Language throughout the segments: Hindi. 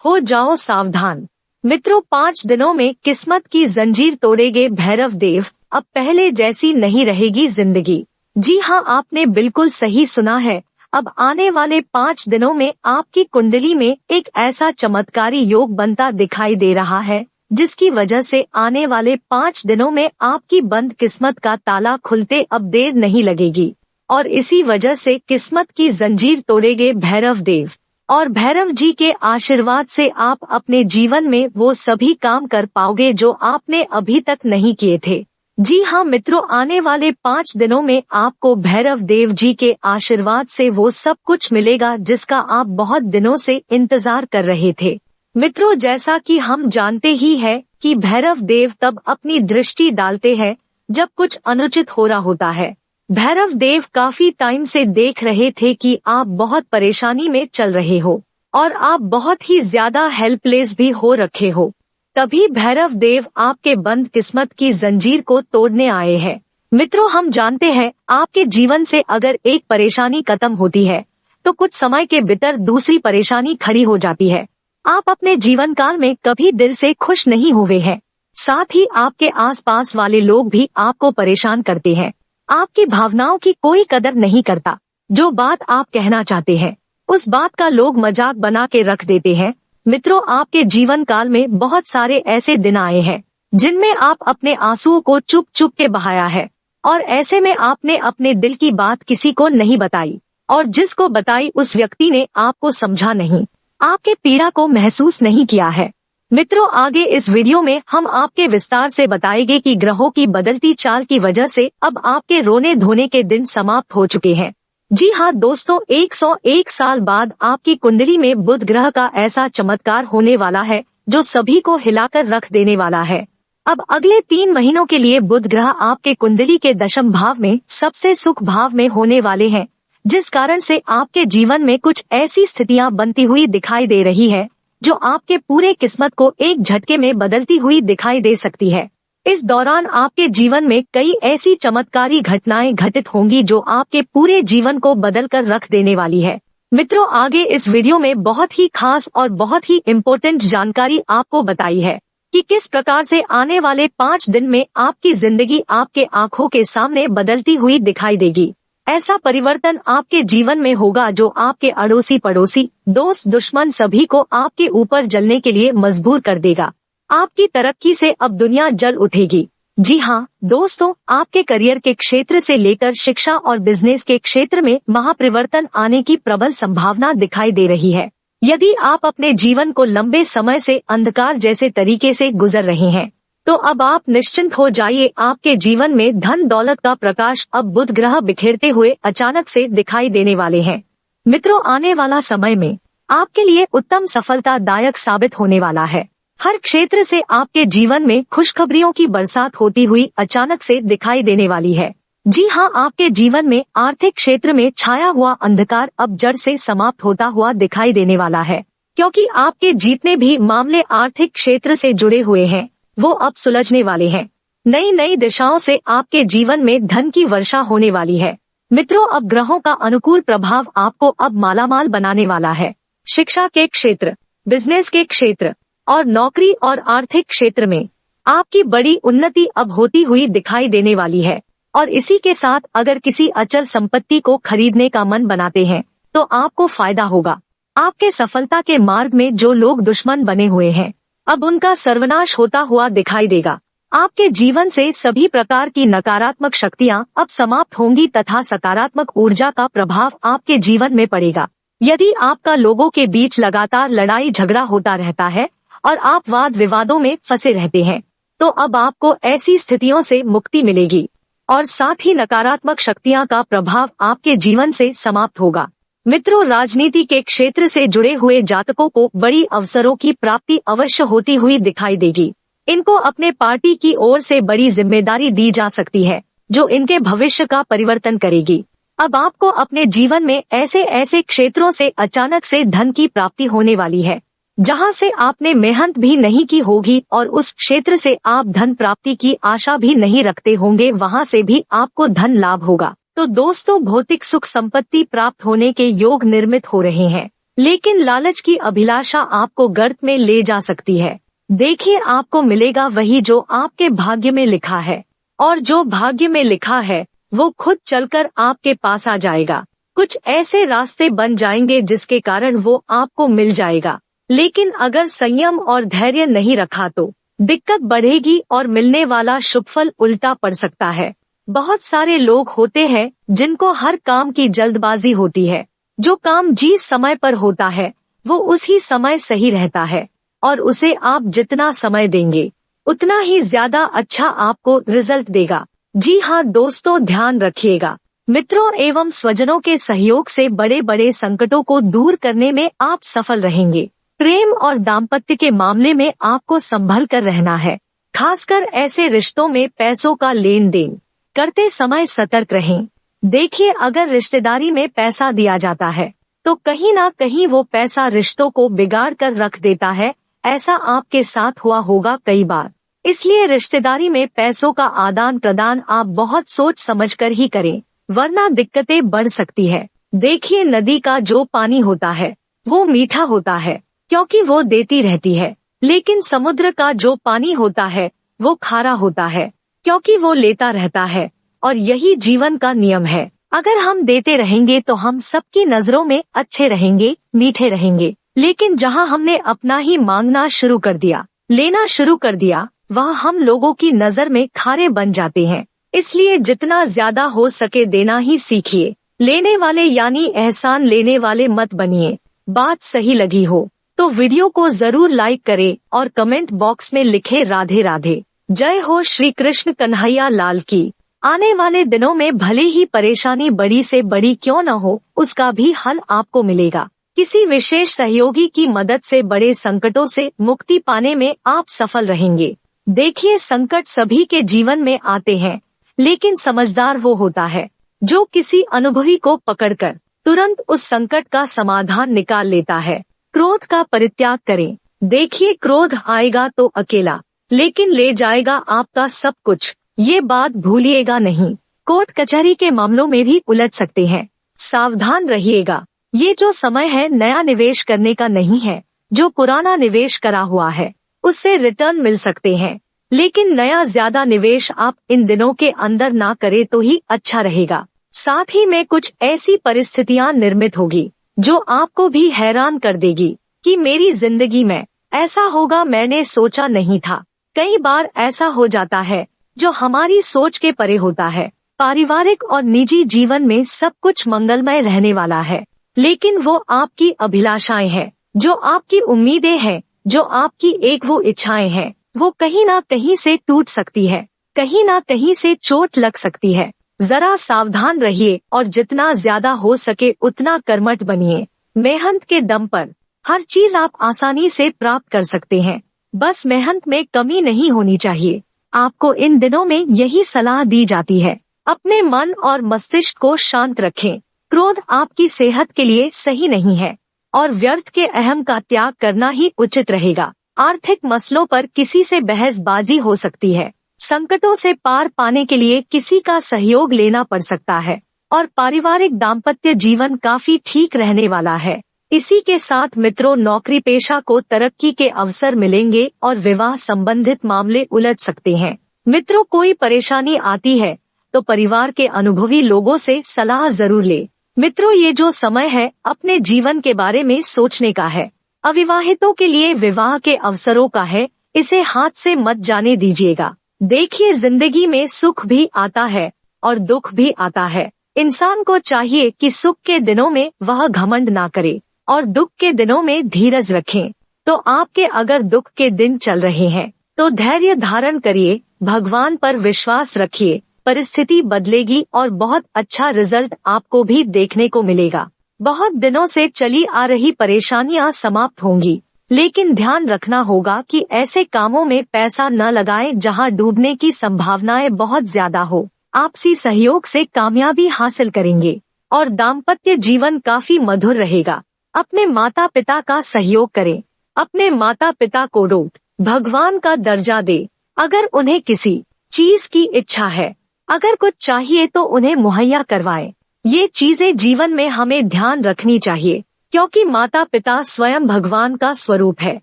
हो जाओ सावधान। मित्रों, 5 दिनों में किस्मत की जंजीर तोड़ेंगे भैरव देव। अब पहले जैसी नहीं रहेगी जिंदगी। जी हाँ, आपने बिल्कुल सही सुना है। अब आने वाले 5 दिनों में आपकी कुंडली में एक ऐसा चमत्कारी योग बनता दिखाई दे रहा है, जिसकी वजह से आने वाले 5 दिनों में आपकी बंद किस्मत का ताला खुलते अब देर नहीं लगेगी। और इसी वजह से किस्मत की जंजीर तोड़ेंगे भैरव देव। और भैरव जी के आशीर्वाद से आप अपने जीवन में वो सभी काम कर पाओगे जो आपने अभी तक नहीं किए थे। जी हाँ मित्रों, आने वाले 5 दिनों में आपको भैरव देव जी के आशीर्वाद से वो सब कुछ मिलेगा जिसका आप बहुत दिनों से इंतजार कर रहे थे। मित्रों, जैसा कि हम जानते ही है कि भैरव देव तब अपनी दृष्टि डालते हैं जब कुछ अनुचित हो रहा होता है। भैरव देव काफी टाइम से देख रहे थे कि आप बहुत परेशानी में चल रहे हो और आप बहुत ही ज्यादा हेल्पलेस भी हो रखे हो। तभी भैरव देव आपके बंद किस्मत की जंजीर को तोड़ने आए हैं। मित्रों, हम जानते हैं आपके जीवन से अगर एक परेशानी खत्म होती है तो कुछ समय के भीतर दूसरी परेशानी खड़ी हो जाती है। आप अपने जीवन काल में कभी दिल से खुश नहीं हुए हैं। साथ ही आपके आसपास वाले लोग भी आपको परेशान करते हैं। आपकी भावनाओं की कोई कदर नहीं करता। जो बात आप कहना चाहते हैं उस बात का लोग मजाक बना के रख देते हैं। मित्रों, आपके जीवन काल में बहुत सारे ऐसे दिन आए हैं जिनमें आप अपने आंसुओं को चुप चुप के बहाया है और ऐसे में आपने अपने दिल की बात किसी को नहीं बताई और जिसको बताई उस व्यक्ति ने आपको समझा नहीं, आपके पीड़ा को महसूस नहीं किया है। मित्रों, आगे इस वीडियो में हम आपके विस्तार से बताएंगे कि ग्रहों की बदलती चाल की वजह से अब आपके रोने धोने के दिन समाप्त हो चुके हैं। जी हाँ दोस्तों, 101 साल बाद आपकी कुंडली में बुध ग्रह का ऐसा चमत्कार होने वाला है जो सभी को हिलाकर रख देने वाला है। अब अगले 3 महीनों के लिए बुध ग्रह आपके कुंडली के दशम भाव में सबसे सुख भाव में होने वाले हैं, जिस कारण से आपके जीवन में कुछ ऐसी स्थितियां बनती हुई दिखाई दे रही है जो आपके पूरे किस्मत को एक झटके में बदलती हुई दिखाई दे सकती है। इस दौरान आपके जीवन में कई ऐसी चमत्कारी घटनाएं घटित होंगी जो आपके पूरे जीवन को बदल कर रख देने वाली है। मित्रों, आगे इस वीडियो में बहुत ही खास और बहुत ही इम्पोर्टेंट जानकारी आपको बताई है कि किस प्रकार से आने वाले 5 दिन में आपकी जिंदगी आपके आंखों के सामने बदलती हुई दिखाई देगी। ऐसा परिवर्तन आपके जीवन में होगा जो आपके अड़ोसी पड़ोसी, दोस्त, दुश्मन सभी को आपके ऊपर जलने के लिए मजबूर कर देगा। आपकी तरक्की से अब दुनिया जल उठेगी। जी हाँ दोस्तों, आपके करियर के क्षेत्र से लेकर शिक्षा और बिजनेस के क्षेत्र में महापरिवर्तन आने की प्रबल संभावना दिखाई दे रही है। यदि आप अपने जीवन को लंबे समय से अंधकार जैसे तरीके से गुजर रहे हैं तो अब आप निश्चिंत हो जाइए। आपके जीवन में धन दौलत का प्रकाश अब बुध ग्रह बिखेरते हुए अचानक से दिखाई देने वाले हैं। मित्रों, आने वाला समय में आपके लिए उत्तम सफलतादायक साबित होने वाला है। हर क्षेत्र से आपके जीवन में खुशखबरियों की बरसात होती हुई अचानक से दिखाई देने वाली है। जी हाँ, आपके जीवन में आर्थिक क्षेत्र में छाया हुआ अंधकार अब जड़ से समाप्त होता हुआ दिखाई देने वाला है, क्योंकि आपके जितने भी मामले आर्थिक क्षेत्र से जुड़े हुए हैं वो अब सुलझने वाले हैं। नई नई दिशाओं से आपके जीवन में धन की वर्षा होने वाली है। मित्रों, अब ग्रहों का अनुकूल प्रभाव आपको अब मालामाल बनाने वाला है। शिक्षा के क्षेत्र, बिजनेस के क्षेत्र और नौकरी और आर्थिक क्षेत्र में आपकी बड़ी उन्नति अब होती हुई दिखाई देने वाली है। और इसी के साथ अगर किसी अचल संपत्ति को खरीदने का मन बनाते हैं तो आपको फायदा होगा। आपके सफलता के मार्ग में जो लोग दुश्मन बने हुए हैं अब उनका सर्वनाश होता हुआ दिखाई देगा। आपके जीवन से सभी प्रकार की नकारात्मक शक्तियां अब समाप्त होंगी तथा सकारात्मक ऊर्जा का प्रभाव आपके जीवन में पड़ेगा। यदि आपका लोगों के बीच लगातार लड़ाई झगड़ा होता रहता है और आप वाद विवादों में फंसे रहते हैं तो अब आपको ऐसी स्थितियों से मुक्ति मिलेगी और साथ ही नकारात्मक शक्तियां का प्रभाव आपके जीवन से समाप्त होगा। मित्रों, राजनीति के क्षेत्र से जुड़े हुए जातकों को बड़ी अवसरों की प्राप्ति अवश्य होती हुई दिखाई देगी। इनको अपने पार्टी की ओर से बड़ी जिम्मेदारी दी जा सकती है जो इनके भविष्य का परिवर्तन करेगी। अब आपको अपने जीवन में ऐसे ऐसे क्षेत्रों से अचानक से धन की प्राप्ति होने वाली है जहां से आपने मेहनत भी नहीं की होगी और उस क्षेत्र से आप धन प्राप्ति की आशा भी नहीं रखते होंगे, वहां से भी आपको धन लाभ होगा। तो दोस्तों, भौतिक सुख संपत्ति प्राप्त होने के योग निर्मित हो रहे हैं। लेकिन लालच की अभिलाषा आपको गर्त में ले जा सकती है। देखिए, आपको मिलेगा वही जो आपके भाग्य में लिखा है, और जो भाग्य में लिखा है वो खुद चलकर आपके पास आ जाएगा। कुछ ऐसे रास्ते बन जाएंगे जिसके कारण वो आपको मिल जाएगा। लेकिन अगर संयम और धैर्य नहीं रखा तो दिक्कत बढ़ेगी और मिलने वाला शुभ फल उल्टा पड़ सकता है। बहुत सारे लोग होते हैं जिनको हर काम की जल्दबाजी होती है। जो काम जिस समय पर होता है वो उसी समय सही रहता है, और उसे आप जितना समय देंगे उतना ही ज्यादा अच्छा आपको रिजल्ट देगा। जी हाँ दोस्तों, ध्यान रखिएगा। मित्रों एवं स्वजनों के सहयोग से बड़े बड़े संकटों को दूर करने में आप सफल रहेंगे। प्रेम और दाम्पत्य के मामले में आपको संभल कर रहना है। खासकर ऐसे रिश्तों में पैसों का लेन देन करते समय सतर्क रहें। देखिए, अगर रिश्तेदारी में पैसा दिया जाता है तो कहीं ना कहीं वो पैसा रिश्तों को बिगाड़ कर रख देता है। ऐसा आपके साथ हुआ होगा कई बार। इसलिए रिश्तेदारी में पैसों का आदान प्रदान आप बहुत सोच समझकर ही करें, वरना दिक्कतें बढ़ सकती है। देखिए, नदी का जो पानी होता है वो मीठा होता है क्योंकि वो देती रहती है, लेकिन समुद्र का जो पानी होता है वो खारा होता है क्योंकि वो लेता रहता है। और यही जीवन का नियम है। अगर हम देते रहेंगे तो हम सबकी नजरों में अच्छे रहेंगे, मीठे रहेंगे। लेकिन जहाँ हमने अपना ही मांगना शुरू कर दिया, लेना शुरू कर दिया, वहाँ हम लोगों की नजर में खारे बन जाते हैं। इसलिए जितना ज्यादा हो सके देना ही सीखिए। लेने वाले यानी एहसान लेने वाले मत बनिए। बात सही लगी हो तो वीडियो को जरूर लाइक करें और कमेंट बॉक्स में लिखे राधे राधे। जय हो श्री कृष्ण कन्हैया लाल की। आने वाले दिनों में भले ही परेशानी बड़ी से बड़ी क्यों न हो, उसका भी हल आपको मिलेगा। किसी विशेष सहयोगी की मदद से बड़े संकटों से मुक्ति पाने में आप सफल रहेंगे। देखिए, संकट सभी के जीवन में आते हैं, लेकिन समझदार वो होता है जो किसी अनुभवी को पकड़कर तुरंत उस संकट का समाधान निकाल लेता है। क्रोध का परित्याग करें। देखिए, क्रोध आएगा तो अकेला, लेकिन ले जाएगा आपका सब कुछ। ये बात भूलिएगा नहीं। कोर्ट कचहरी के मामलों में भी उलझ सकते हैं, सावधान रहिएगा। ये जो समय है नया निवेश करने का नहीं है। जो पुराना निवेश करा हुआ है उससे रिटर्न मिल सकते हैं, लेकिन नया ज्यादा निवेश आप इन दिनों के अंदर ना करे तो ही अच्छा रहेगा। साथ ही में कुछ ऐसी परिस्थितियां निर्मित होगी जो आपको भी हैरान कर देगी कि मेरी जिंदगी में ऐसा होगा, मैंने सोचा नहीं था। कई बार ऐसा हो जाता है जो हमारी सोच के परे होता है। पारिवारिक और निजी जीवन में सब कुछ मंगलमय रहने वाला है, लेकिन वो आपकी अभिलाषाएं हैं, जो आपकी उम्मीदें हैं, जो आपकी एक वो इच्छाएं हैं, वो कहीं ना कहीं से टूट सकती है, कहीं ना कहीं से चोट लग सकती है। जरा सावधान रहिए और जितना ज्यादा हो सके उतना कर्मठ बनिए। मेहनत के दम पर हर चीज आप आसानी से प्राप्त कर सकते हैं, बस मेहनत में कमी नहीं होनी चाहिए। आपको इन दिनों में यही सलाह दी जाती है। अपने मन और मस्तिष्क को शांत रखें। क्रोध आपकी सेहत के लिए सही नहीं है और व्यर्थ के अहम का त्याग करना ही उचित रहेगा। आर्थिक मसलों पर किसी से बहसबाजी हो सकती है। संकटों से पार पाने के लिए किसी का सहयोग लेना पड़ सकता है और पारिवारिक दाम्पत्य जीवन काफी ठीक रहने वाला है। इसी के साथ मित्रों, नौकरी पेशा को तरक्की के अवसर मिलेंगे और विवाह संबंधित मामले उलझ सकते हैं। मित्रों, कोई परेशानी आती है तो परिवार के अनुभवी लोगों से सलाह जरूर ले। मित्रों, ये जो समय है अपने जीवन के बारे में सोचने का है। अविवाहितों के लिए विवाह के अवसरों का है, इसे हाथ से मत जाने दीजिएगा। देखिए, जिंदगी में सुख भी आता है और दुख भी आता है। इंसान को चाहिए कि सुख के दिनों में वह घमंड ना करे और दुख के दिनों में धीरज रखें। तो आपके अगर दुख के दिन चल रहे हैं तो धैर्य धारण करिए, भगवान पर विश्वास रखिए। परिस्थिति बदलेगी और बहुत अच्छा रिजल्ट आपको भी देखने को मिलेगा। बहुत दिनों से चली आ रही परेशानियां समाप्त होंगी, लेकिन ध्यान रखना होगा कि ऐसे कामों में पैसा न लगाएं जहां डूबने की संभावनाएं बहुत ज्यादा हो। आपसी सहयोग से कामयाबी हासिल करेंगे और दाम्पत्य जीवन काफी मधुर रहेगा। अपने माता पिता का सहयोग करें। अपने माता पिता को रोट भगवान का दर्जा दे। अगर उन्हें किसी चीज की इच्छा है, अगर कुछ चाहिए तो उन्हें मुहैया करवाएं। ये चीजें जीवन में हमें ध्यान रखनी चाहिए, क्योंकि माता पिता स्वयं भगवान का स्वरूप है।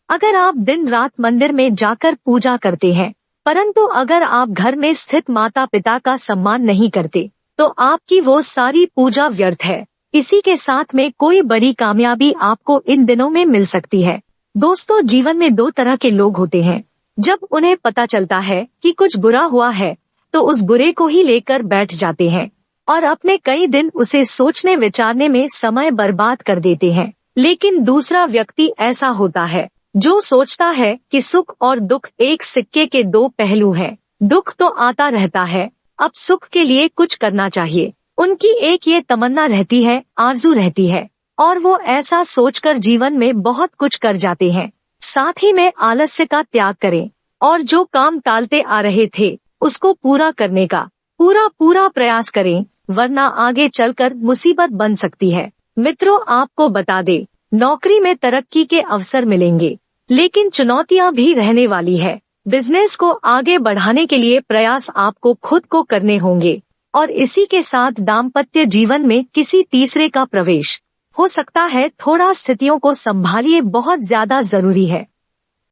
अगर आप दिन रात मंदिर में जाकर पूजा करते हैं, परंतु अगर आप घर में स्थित माता पिता का सम्मान नहीं करते, तो आपकी वो सारी पूजा व्यर्थ है। इसी के साथ में कोई बड़ी कामयाबी आपको इन दिनों में मिल सकती है। दोस्तों, जीवन में दो तरह के लोग होते हैं। जब उन्हें पता चलता है कि कुछ बुरा हुआ है, तो उस बुरे को ही लेकर बैठ जाते हैं और अपने कई दिन उसे सोचने विचारने में समय बर्बाद कर देते हैं। लेकिन दूसरा व्यक्ति ऐसा होता है जो सोचता है कि सुख और दुख एक सिक्के के दो पहलू हैं। दुख तो आता रहता है, अब सुख के लिए कुछ करना चाहिए। उनकी एक ये तमन्ना रहती है, आरज़ू रहती है, और वो ऐसा सोचकर जीवन में बहुत कुछ कर जाते हैं। साथ ही में आलस्य का त्याग करें और जो काम टालते आ रहे थे उसको पूरा करने का पूरा प्रयास करें, वरना आगे चलकर मुसीबत बन सकती है। मित्रों, आपको बता दे, नौकरी में तरक्की के अवसर मिलेंगे, लेकिन चुनौतियां भी रहने वाली है। बिजनेस को आगे बढ़ाने के लिए प्रयास आपको खुद को करने होंगे और इसी के साथ दाम्पत्य जीवन में किसी तीसरे का प्रवेश हो सकता है। थोड़ा स्थितियों को संभालिए, बहुत ज्यादा जरूरी है।